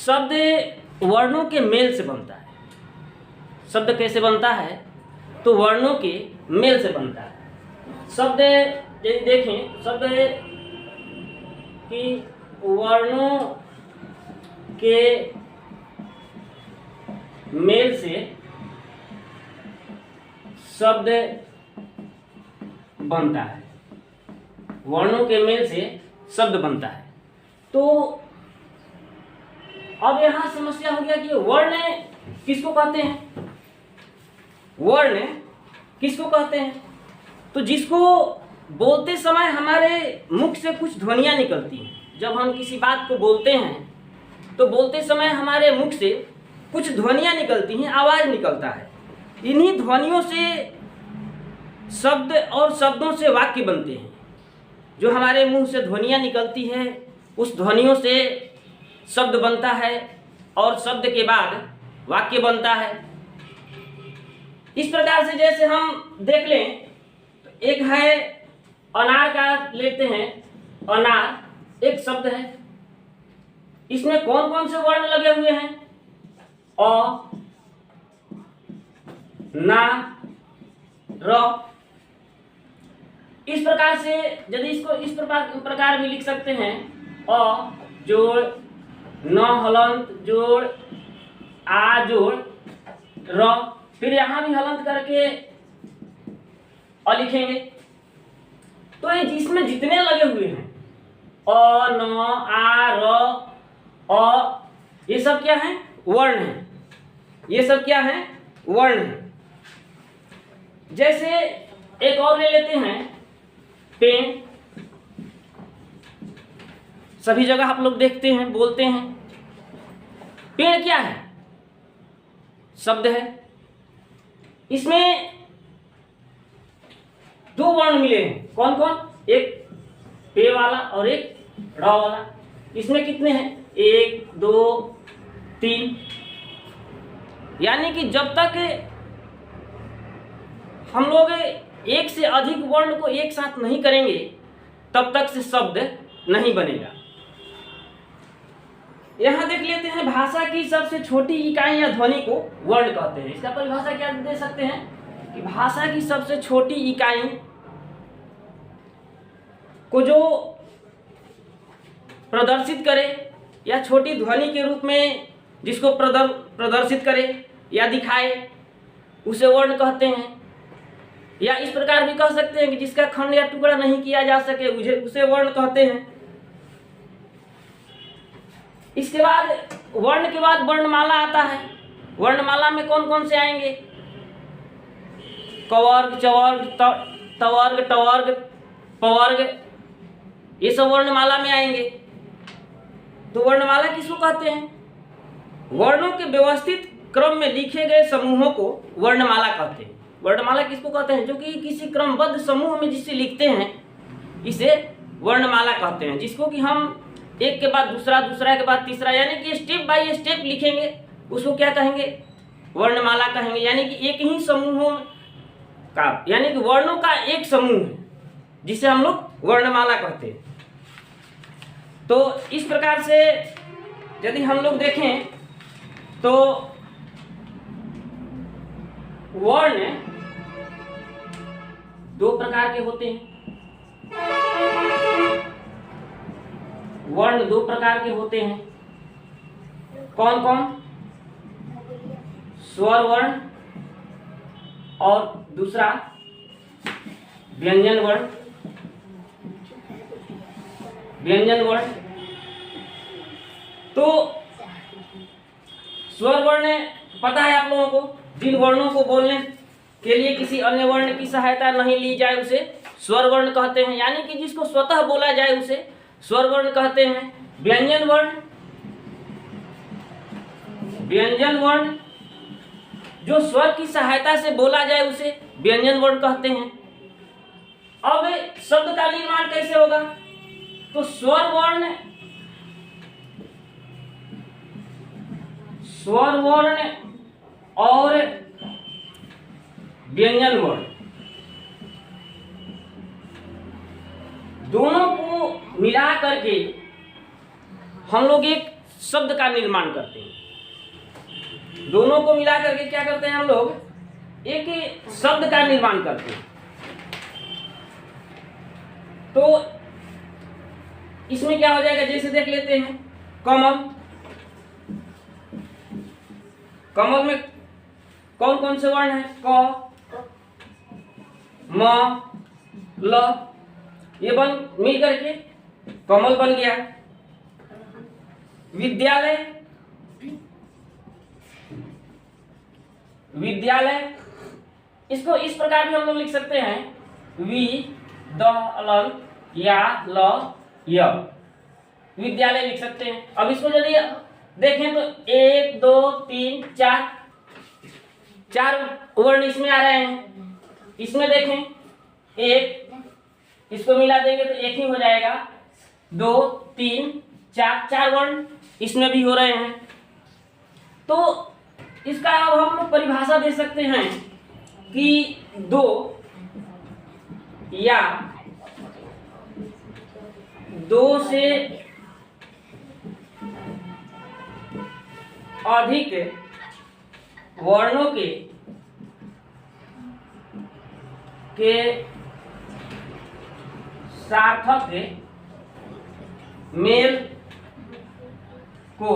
शब्द वर्णों के मेल से बनता है। शब्द कैसे बनता है? तो वर्णों के मेल से बनता है। शब्द यदि देखें, शब्द कि वर्णों के मेल से शब्द बनता है। वर्णों के मेल से शब्द बनता है। तो अब यहां समस्या हो गया कि वर्ण किसको कहते हैं? वर्ण किसको कहते हैं? तो जिसको बोलते समय हमारे मुख से कुछ ध्वनियां निकलती हैं। जब हम किसी बात को बोलते हैं तो बोलते समय हमारे मुख से कुछ ध्वनियां निकलती हैं, आवाज निकलता है। इन्हीं ध्वनियों से शब्द और शब्दों से वाक्य बनते हैं। जो हमारे मुंह से ध्वनियां निकलती है, उस ध्वनियों से शब्द बनता है और शब्द के बाद वाक्य बनता है। इस प्रकार से जैसे हम देख लें, तो एक है अनार का लेते हैं। अनार एक शब्द है। इसमें कौन कौन से वर्ण लगे हुए हैं? अ, ना, र। इस प्रकार से यदि इसको इस प्रकार भी लिख सकते हैं, अ जोड़, न हलंत जोड़, आ जोड़, र। फिर यहां भी हलंत करके अ लिखेंगे। तो ये जिसमें जितने लगे हुए हैं, अ, न, आ, र, अ, ये सब क्या है? वर्ण है। ये सब क्या है? वर्ण है। जैसे एक और ले लेते हैं, पेड़। सभी जगह आप लोग देखते हैं, बोलते हैं। पेड़ क्या है? शब्द है। इसमें दो वर्ण मिले हैं। कौन कौन? एक पे वाला और एक र वाला। इसमें कितने हैं? 1, 2, 3। यानी कि जब तक हम लोग एक से अधिक वर्ण को एक साथ नहीं करेंगे, तब तक से शब्द नहीं बनेगा। यहां देख लेते हैं, भाषा की सबसे छोटी इकाई या ध्वनि को वर्ण कहते हैं। इसका परिभाषा क्या दे सकते हैं कि भाषा की सबसे छोटी इकाई को जो प्रदर्शित करे या छोटी ध्वनि के रूप में जिसको प्रदर्शित करे या दिखाए, उसे वर्ण कहते हैं। या इस प्रकार भी कह सकते हैं कि जिसका खंड या टुकड़ा नहीं किया जा सके, उसे वर्ण कहते हैं। इसके बाद वर्ण के बाद वर्णमाला आता है। वर्णमाला में कौन कौन से आएंगे? कवर्ग, चवर्ग, तवर्ग, टवर्ग, पवर्ग, ये सब वर्णमाला में आएंगे। तो वर्णमाला किसको कहते हैं? वर्णों के व्यवस्थित क्रम में लिखे गए समूहों को वर्णमाला कहते हैं। वर्णमाला किसको कहते हैं? जो कि किसी क्रमबद्ध समूह में जिसे लिखते हैं, इसे वर्णमाला कहते हैं। जिसको कि हम एक के बाद दूसरा, दूसरा के बाद तीसरा, यानी कि स्टेप बाय स्टेप लिखेंगे, उसको क्या कहेंगे? वर्णमाला कहेंगे। यानी कि एक ही समूहों का, यानी कि वर्णों का एक समूह है, जिसे हम लोग वर्णमाला कहते हैं। तो इस प्रकार से यदि हम लोग देखें तो वर्ण दो प्रकार के होते हैं। वर्ण दो प्रकार के होते हैं। कौन कौन? स्वर वर्ण और दूसरा व्यंजन वर्ण। व्यंजन वर्ण। तो स्वर वर्ण पता है आप लोगों को, जिन वर्णों को बोलने के लिए किसी अन्य वर्ण की सहायता नहीं ली जाए, उसे स्वर वर्ण कहते हैं। यानी कि जिसको स्वतः बोला जाए, उसे स्वर वर्ण कहते हैं। व्यंजन वर्ण, व्यंजन वर्ण जो स्वर की सहायता से बोला जाए, उसे व्यंजन वर्ण कहते हैं। अब शब्द का निर्माण कैसे होगा? तो स्वर वर्ण, स्वर वर्ण और व्यंजन वर्ण दोनों को मिला करके हम लोग एक शब्द का निर्माण करते हैं। दोनों को मिला करके क्या करते हैं हम लोग, एक शब्द का निर्माण करते हैं। तो इसमें क्या हो जाएगा, जैसे देख लेते हैं कमल। कमल में कौन कौन से वर्ण है, क, म, ल, ये बन मिल करके कमल बन गया। विद्यालय, विद्यालय इसको इस प्रकार भी हम लोग लिख सकते हैं, वि द ल या ल य, विद्यालय लिख सकते हैं। अब इसको यदि देखें तो 1 2 3 4 वर्ण इसमें आ रहे हैं। इसमें देखें 1, इसको मिला देंगे तो 1 ही हो जाएगा। 2 3 4 वर्ण इसमें भी हो रहे हैं। तो इसका अब हम लोग परिभाषा दे सकते हैं कि 2 या 2 से अधिक वर्णों के सार्थक मेल को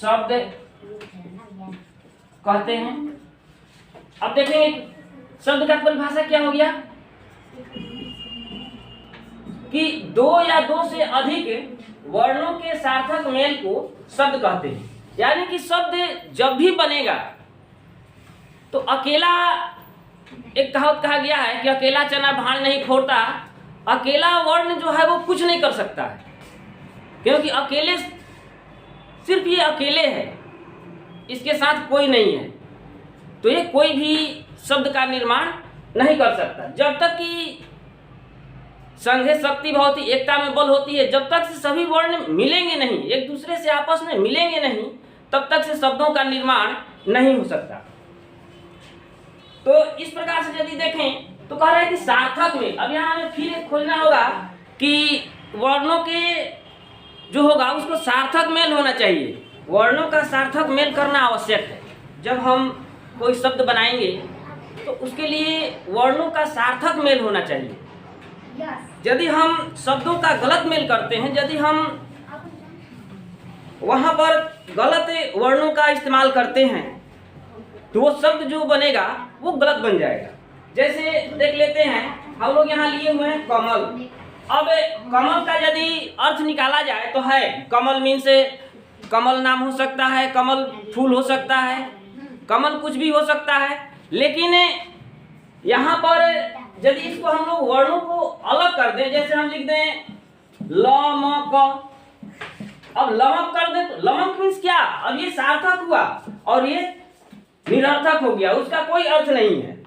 शब्द कहते हैं। अब देखेंगे शब्द का परिभाषा क्या हो गया कि 2 या 2 से अधिक वर्णों के सार्थक मेल को शब्द कहते हैं। यानी कि शब्द जब भी बनेगा तो अकेला, एक कहावत कहा गया है कि अकेला चना भाण नहीं फोड़ता, अकेला वर्ण जो है वो कुछ नहीं कर सकता है, क्योंकि अकेले सिर्फ ये अकेले है, इसके साथ कोई नहीं है। तो ये कोई भी शब्द का निर्माण नहीं कर सकता। जब तक कि संघे शक्ति भवति, एकता में बल होती है, जब तक से सभी वर्ण मिलेंगे नहीं, एक दूसरे से आपस में मिलेंगे नहीं, तब तक से शब्दों का निर्माण नहीं हो सकता। तो इस प्रकार से यदि देखें तो कह रहा है कि सार्थक में, अब यहाँ हमें फिर खोजना होगा कि वर्णों के जो होगा उसको सार्थक मेल होना चाहिए। वर्णों का सार्थक मेल करना आवश्यक है। जब हम कोई शब्द बनाएंगे तो उसके लिए वर्णों का सार्थक मेल होना चाहिए। यदि हम शब्दों का गलत मेल करते हैं, यदि हम वहां पर गलत वर्णों का इस्तेमाल करते हैं तो वो शब्द जो बनेगा वो गलत बन जाएगा। जैसे देख लेते हैं हम लोग यहाँ लिए हुए हैं कमल। अब कमल का यदि अर्थ निकाला जाए तो है, कमल मीन से कमल नाम हो सकता है, कमल फूल हो सकता है, कमल कुछ भी हो सकता है। लेकिन यहाँ पर यदि इसको हम लोग वर्णों को अलग कर दें, जैसे हम लिख दें ल म क, अब लमक कर दें तो लमक मीन्स क्या, अब ये सार्थक हुआ और ये निरर्थक हो गया, उसका कोई अर्थ नहीं है।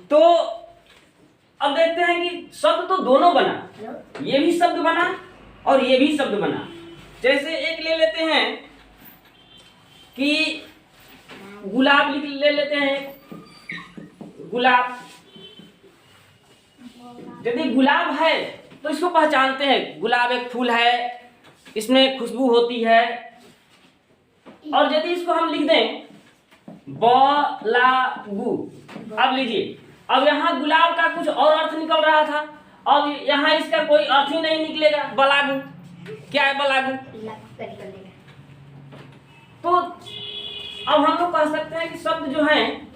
तो अब देखते हैं कि शब्द तो दोनों बना, ये भी शब्द बना और ये भी शब्द बना। जैसे एक ले लेते हैं कि गुलाब ले लेते हैं, गुलाब। यदि गुलाब है तो इसको पहचानते हैं, गुलाब एक फूल है, इसमें खुशबू होती है। और यदि इसको हम लिख दें बलागु, अब लीजिए, अब यहाँ गुलाब का कुछ और अर्थ निकल रहा था, अब यहाँ इसका कोई अर्थ ही नहीं निकलेगा। बलागु क्या है, बलागु। तो अब हम लोग कह सकते हैं कि शब्द जो है,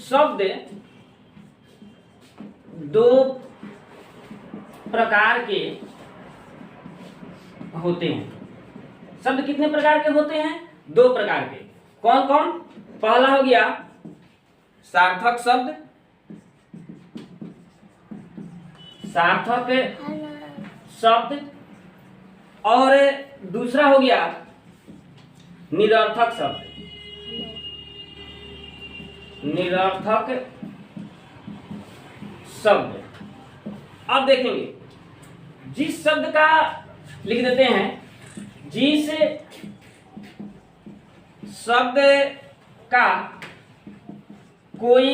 शब्द दो प्रकार के होते हैं। शब्द कितने प्रकार के होते हैं, 2 प्रकार के। कौन कौन, पहला हो गया सार्थक शब्द, सार्थक शब्द, और दूसरा हो गया निरर्थक शब्द, निरर्थक शब्द। अब देखेंगे, जिस शब्द का लिख देते हैं, जिस शब्द का कोई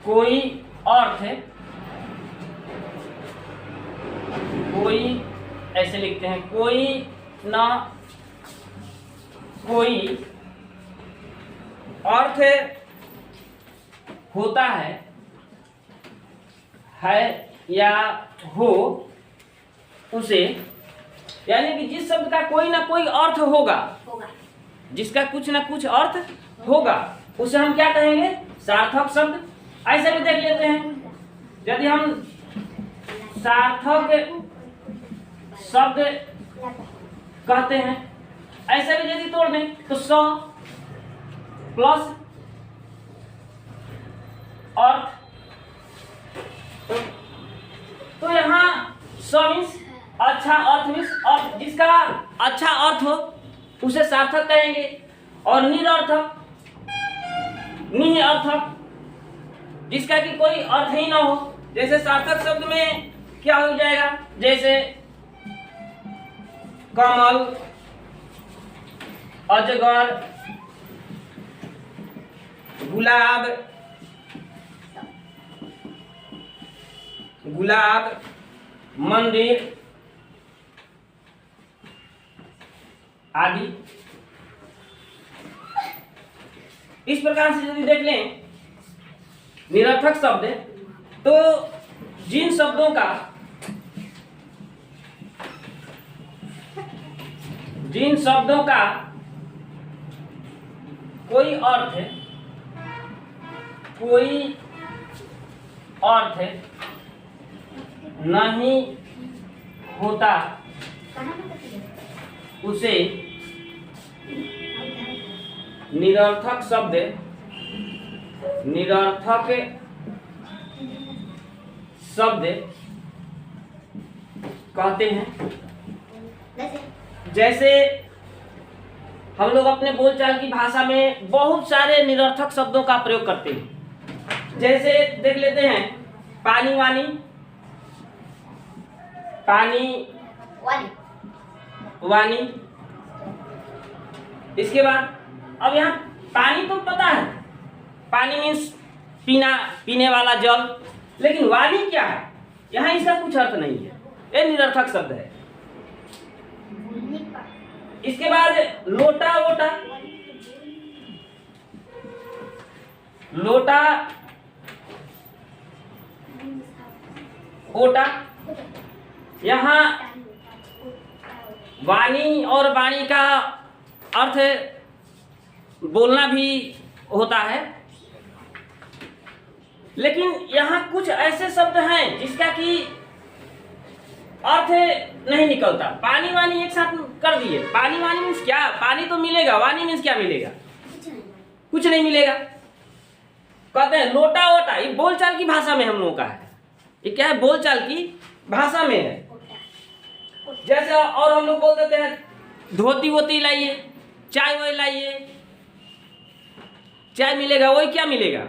कोई अर्थ, कोई ऐसे लिखते हैं, कोई ना कोई अर्थ होता है या हो उसे, यानी कि जिस शब्द का कोई ना कोई अर्थ होगा, जिसका कुछ ना कुछ अर्थ होगा, उसे हम क्या कहेंगे? सार्थक शब्द। ऐसे भी देख लेते हैं, यदि हम सार्थक शब्द कहते हैं, ऐसे भी यदि तोड़ दें तो स प्लस अर्थ, तो यहाँ स मीन्स अच्छा, अर्थ मीन्स अर्थ, जिसका अच्छा अर्थ हो उसे सार्थक कहेंगे, और निरर्थक, निरर्थक, जिसका कि कोई अर्थ ही ना हो। जैसे सार्थक शब्द में क्या हो जाएगा? जैसे कमल, अजगर, गुलाब, गुलाब, मंदिर आदि। इस प्रकार से यदि देख लें निरर्थक शब्द, तो जिन शब्दों का कोई अर्थ नहीं होता, उसे निरर्थक शब्द कहते हैं। जैसे हम लोग अपने बोलचाल की भाषा में बहुत सारे निरर्थक शब्दों का प्रयोग करते हैं। जैसे देख लेते हैं पानी वानी, पानी वानी। इसके बाद अब यहाँ पानी तो पता है, पानी मीन्स पीने वाला जल, लेकिन वाणी क्या है? यहाँ इसका कुछ अर्थ नहीं है, ये निरर्थक शब्द है। इसके बाद लोटा वोटा, लोटा ओटा, यहाँ वाणी और वाणी का अर्थ बोलना भी होता है, लेकिन यहाँ कुछ ऐसे शब्द हैं जिसका कि अर्थ नहीं निकलता। पानी वानी एक साथ कर दिए, पानी वानी मीन्स क्या? पानी तो मिलेगा, वानी मीन्स क्या मिलेगा? कुछ नहीं मिलेगा। कहते हैं लोटा वोटा, ये बोलचाल की भाषा में हम लोगों का है, ये क्या है? बोलचाल की भाषा में है। जैसे और हम लोग बोल देते हैं धोती वोती लाइए, चाय वही लाइए, चाय मिलेगा, वही क्या मिलेगा?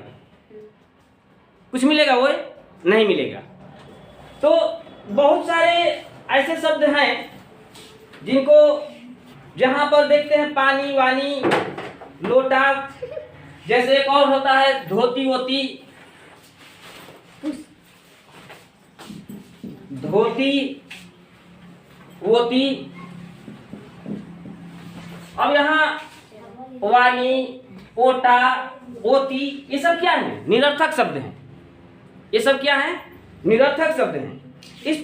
कुछ मिलेगा? वही नहीं मिलेगा। तो बहुत सारे ऐसे शब्द हैं जिनको जहां पर देखते हैं पानी वानी, लोटा, जैसे एक और होता है धोती वोती, धोती वोती। अब यहाँ वानी, ओटा, ओती, ये सब क्या है? निरर्थक शब्द हैं। ये सब क्या है? निरर्थक शब्द हैं। इस